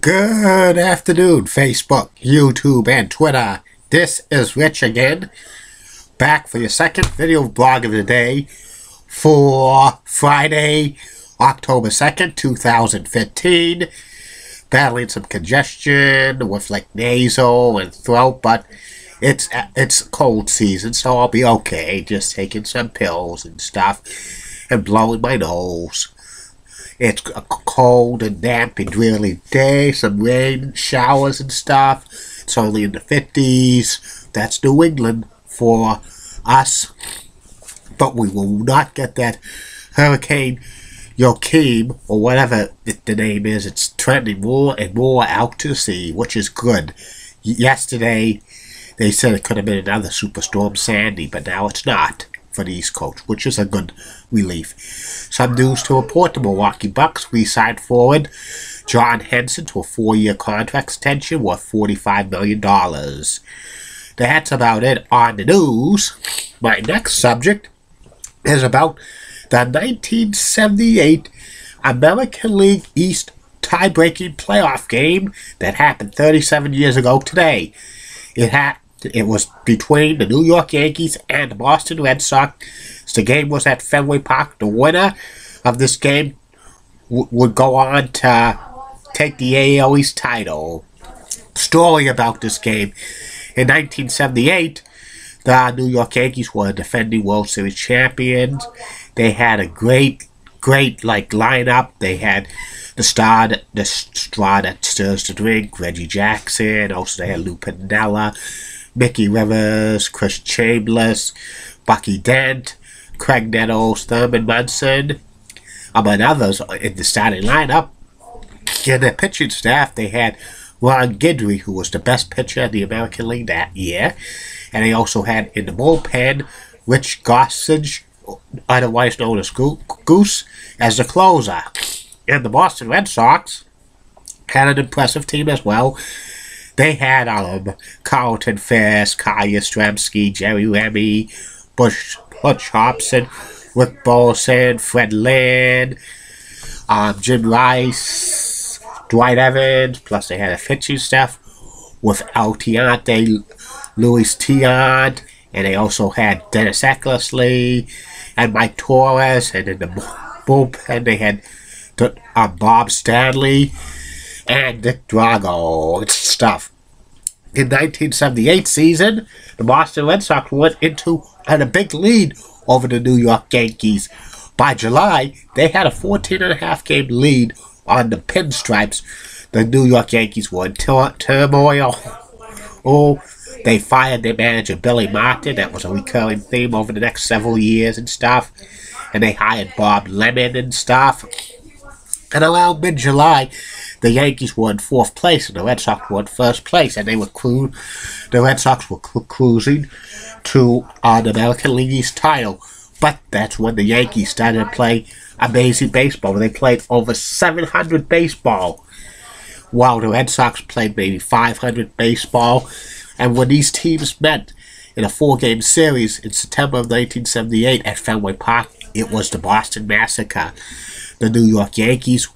Good afternoon, Facebook, YouTube, and Twitter. This is Rich again, back for your second video blog of the day for Friday, October 2nd, 2015. Battling some congestion with like nasal and throat, but it's cold season, so I'll be okay. Just taking some pills and stuff and blowing my nose. It's a cold and damp and dreary day, some rain, showers and stuff. It's only in the 50s. That's New England for us. But we will not get that Hurricane Joachim, or whatever the name is. It's trending more and more out to sea, which is good. Yesterday, they said it could have been another Superstorm Sandy, but now it's not for the East Coast, which is a good relief. Some news to report: the Milwaukee Bucks re-signed forward John Henson to a 4-year contract extension worth $45 million. That's about it on the news. My next subject is about the 1978 American League East tie-breaking playoff game that happened 37 years ago today. It was between the New York Yankees and the Boston Red Sox. The game was at Fenway Park. The winner of this game would go on to take the AL East title. Story about this game: in 1978, the New York Yankees were defending World Series champions. They had a great lineup. They had the straw that stirs the drink, Reggie Jackson. Also, they had Lou Piniella, Mickey Rivers, Chris Chambers, Bucky Dent, Craig Nettles, Thurman Munson, among others in the starting lineup. In the pitching staff, they had Ron Guidry, who was the best pitcher in the American League that year. And they also had in the bullpen Rich Gossage, otherwise known as Goose, as the closer. And the Boston Red Sox had an impressive team as well. They had Carlton Fisk, Kyle Yastrzemski, Jerry Remy, Butch Hobson, Rick Bolson, Fred Lynn, Jim Rice, Dwight Evans. Plus they had a pitching staff with Altiante, Luis Tiant, and they also had Dennis Eckersley and Mike Torres. And in the bullpen they had Bob Stanley and Nick Drago and stuff. In the 1978 season, the Boston Red Sox went into a big lead over the New York Yankees. By July, they had a 14.5 game lead on the Pinstripes. The New York Yankees were in turmoil. They fired their manager, Billy Martin. That was a recurring theme over the next several years and stuff. And they hired Bob Lemon and stuff. And around mid-July, the Yankees were in 4th place and the Red Sox were in 1st place. And the Red Sox were cruising to the American League East title. But that's when the Yankees started to play amazing baseball. They played over 700 baseball, while the Red Sox played maybe 500 baseball. And when these teams met in a 4-game series in September of 1978 at Fenway Park, it was the Boston Massacre. The New York Yankees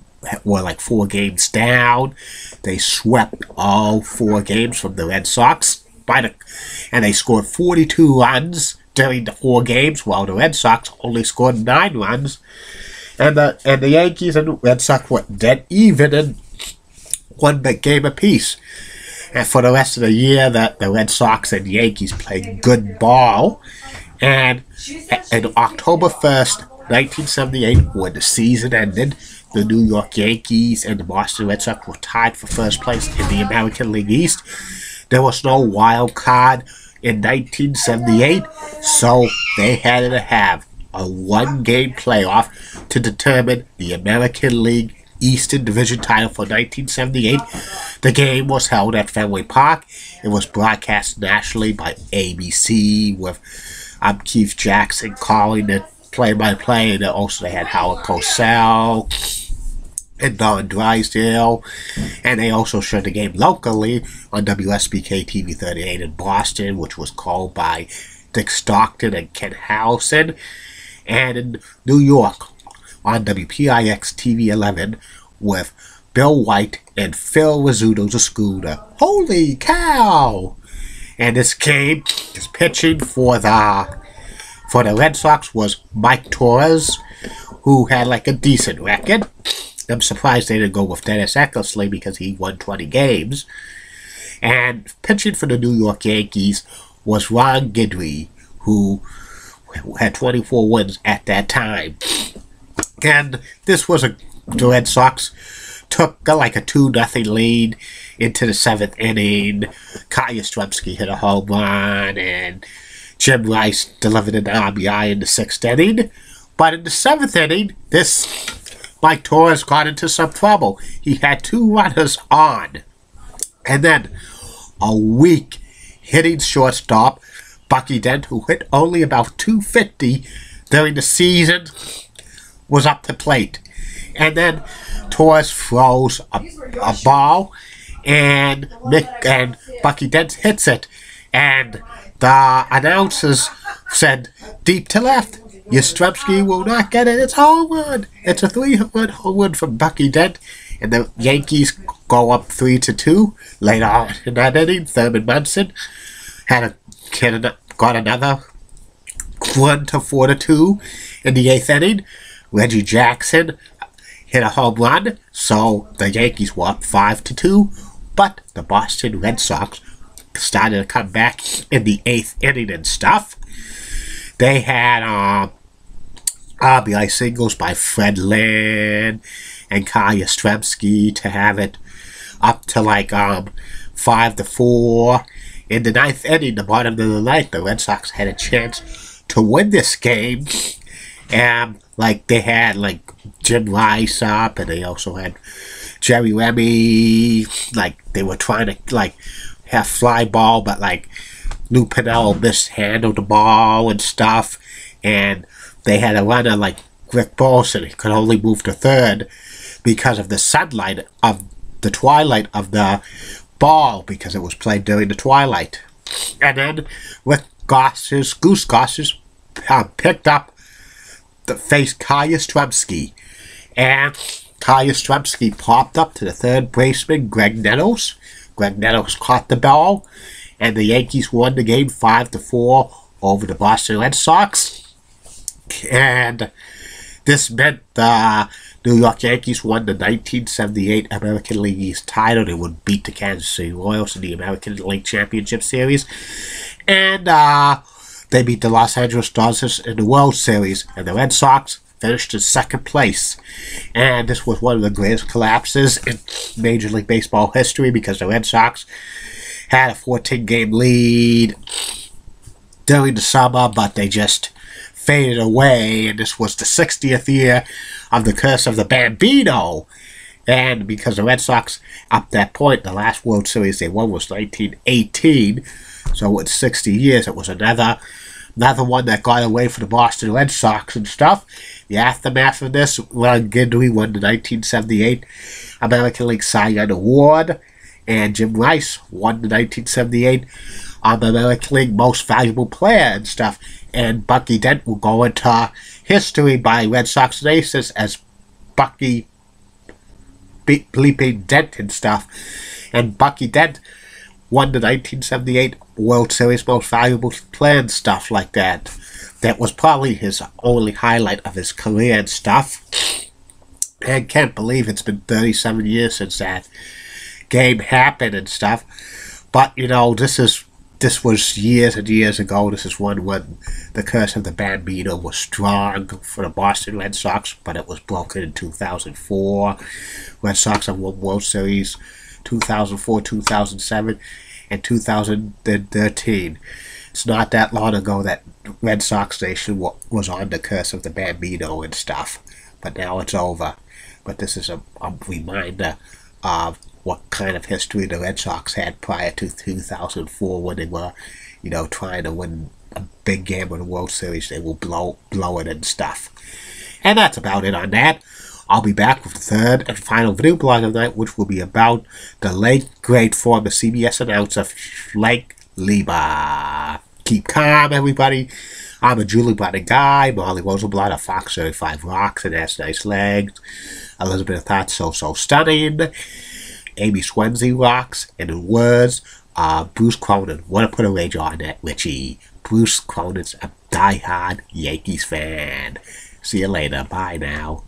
were like 4 games down. They swept all 4 games from the Red Sox, and they scored 42 runs during the 4 games, while the Red Sox only scored 9 runs. And the Yankees and the Red Sox were dead even in 1 big game apiece. And for the rest of the year, the Red Sox and Yankees played good ball. And on October 1st, 1978, when the season ended, the New York Yankees and the Boston Red Sox were tied for 1st place in the American League East. There was no wild card in 1978, so they had to have a 1-game playoff to determine the American League Eastern Division title for 1978. The game was held at Fenway Park. It was broadcast nationally by ABC with Keith Jackson calling the play-by-play, and also they had Howard Cosell and Don Drysdale, and they also showed the game locally on WSBK TV 38 in Boston, which was called by Dick Stockton and Ken Howson, and in New York on WPIX TV 11 with Bill White, and Phil Rizzuto the Scooter. Holy cow! And this game is pitching for the Red Sox was Mike Torres, who had like a decent record. I'm surprised they didn't go with Dennis Eckersley because he won 20 games. And pitching for the New York Yankees was Ron Guidry, who had 24 wins at that time. And this was the Red Sox took like a 2-0 lead into the 7th inning. Kyle Yastrzemski hit a home run, and Jim Rice delivered an RBI in the 6th inning. But in the 7th inning, Mike Torres got into some trouble. He had 2 runners on. And then a weak hitting shortstop, Bucky Dent, who hit only about .250 during the season, was up to plate. And then Torres throws a ball, and Bucky Dent hits it. And the announcers said, deep to left, Yastrzemski will not get it. It's home run. It's a 3-run home run from Bucky Dent. And the Yankees go up 3-2 later on in that inning. Thurman Munson got another 4-2 in the 8th inning. Reggie Jackson hit a home run, so the Yankees were up 5-2. But the Boston Red Sox started to come back in the 8th inning and stuff. They had RBI singles by Fred Lynn and Kyle Yastrzemski to have it up to like 5-4. In the 9th inning, the bottom of the ninth, the Red Sox had a chance to win this game. And like they had like Jim Rice up, and they also had Jerry Remy. Like they were trying to like have fly ball, but like Lou Piniella mishandled the ball and stuff. And they had a runner like Rick Bolson. He could only move to third because of the sunlight of the twilight of the ball, because it was played during the twilight. And then Goose Gossers picked up the face Kyle Yastrzemski, and Kyle Yastrzemski popped up to the third baseman Greg Nettles. Greg Nettles caught the ball, and the Yankees won the game 5-4 over the Boston Red Sox. And this meant the New York Yankees won the 1978 American League East title. They would beat the Kansas City Royals in the American League Championship Series. And they beat the Los Angeles Dodgers in the World Series. And the Red Sox finished in 2nd place. And this was one of the greatest collapses in Major League Baseball history, because the Red Sox had a 14-game lead during the summer, but they just faded away, and this was the 60th year of the curse of the Bambino. And because the Red Sox, up that point, the last World Series they won was 1918, so in 60 years it was another one that got away for the Boston Red Sox and stuff. The aftermath of this, Ron Guidry won the 1978 American League Cy Young Award, and Jim Rice won the 1978 American League Most Valuable Player and stuff. And Bucky Dent will go into history by Red Sox Aces as Bucky bleeping Dent and stuff. And Bucky Dent won the 1978 World Series Most Valuable Player and stuff like that. That was probably his only highlight of his career and stuff. And can't believe it's been 37 years since that game happened and stuff. But, you know, this was years and years ago. This is one when the curse of the Bambino was strong for the Boston Red Sox, but it was broken in 2004. Red Sox have won World Series 2004, 2007, and 2013. It's not that long ago that Red Sox Nation was on the curse of the Bambino and stuff, but now it's over. But this is a reminder of what kind of history the Red Sox had prior to 2004, when they were, you know, trying to win a big game of the World Series. They will blow it and stuff. And that's about it on that. I'll be back with the third and final video blog of the night, which will be about the late great former CBS announcer Frank Lieber. Keep calm, everybody. I'm a Julie Button guy. Molly Rosenblatt, a Fox 35 rocks and has nice legs. Elizabeth thought so stunning. Amy Swansea rocks. And in words, Bruce Cronin. Want to put a wager on that, Richie. Bruce Cronin's a die-hard Yankees fan. See you later. Bye now.